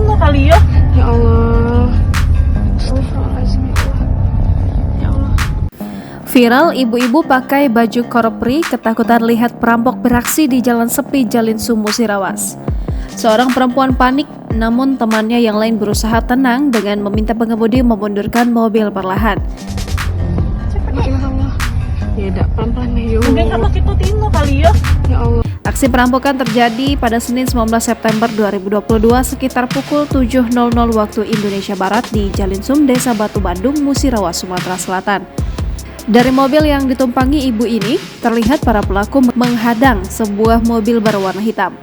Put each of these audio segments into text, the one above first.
Tino kali ya. Ya Allah. Astagfirullahaladzim, ya Allah. Ya Allah. Viral, ibu-ibu pakai baju korpri ketakutan lihat perampok beraksi di jalan sepi Jalinsum, Musirawas. Seorang perempuan panik, namun temannya yang lain berusaha tenang dengan meminta pengemudi memundurkan mobil perlahan. Ya Allah. Ya udah pelan-pelan nih, yuk. Mungkin karena kita Tino kali ya. Ya Allah. Aksi perampokan terjadi pada Senin 19 September 2022 sekitar pukul 7.00 waktu Indonesia Barat di Jalinsum, Desa Batu Bandung, Musirawas, Sumatera Selatan. Dari mobil yang ditumpangi ibu ini, terlihat para pelaku menghadang sebuah mobil berwarna hitam.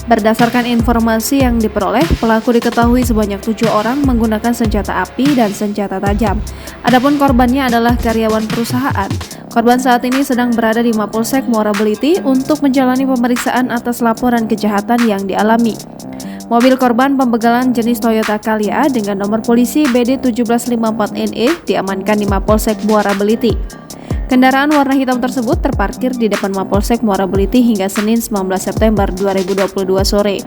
Berdasarkan informasi yang diperoleh, pelaku diketahui sebanyak 7 orang menggunakan senjata api dan senjata tajam. Adapun korbannya adalah karyawan perusahaan. Korban saat ini sedang berada di Mapolsek Muara Beliti untuk menjalani pemeriksaan atas laporan kejahatan yang dialami. Mobil korban pembegalan jenis Toyota Calya dengan nomor polisi BD1754NE diamankan di Mapolsek Muara Beliti. Kendaraan warna hitam tersebut terparkir di depan Mapolsek Muara Beliti hingga Senin 19 September 2022 sore.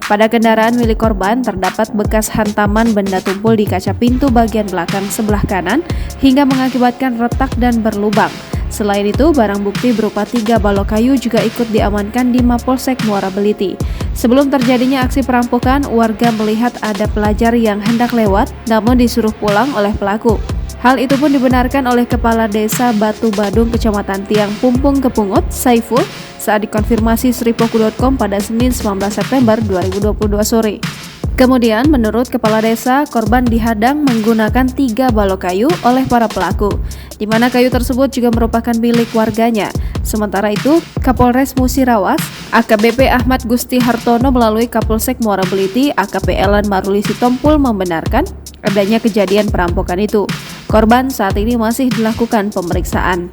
Pada kendaraan milik korban terdapat bekas hantaman benda tumpul di kaca pintu bagian belakang sebelah kanan hingga mengakibatkan retak dan berlubang. Selain itu, barang bukti berupa 3 balok kayu juga ikut diamankan di Mapolsek Muara Beliti. Sebelum terjadinya aksi perampokan, warga melihat ada pelajar yang hendak lewat namun disuruh pulang oleh pelaku. Hal itu pun dibenarkan oleh Kepala Desa Batu Badung, Kecamatan Tiang Pumpung Kepungut, Saiful, saat dikonfirmasi Sripoku.com pada Senin 19 September 2022 sore. Kemudian, menurut Kepala Desa, korban dihadang menggunakan 3 balok kayu oleh para pelaku, di mana kayu tersebut juga merupakan milik warganya. Sementara itu, Kapolres Musirawas, AKBP Ahmad Gusti Hartono melalui Kapolsek Muara Beliti, AKP Ellen Maruli Sitompul membenarkan adanya kejadian perampokan itu. Korban saat ini masih dilakukan pemeriksaan.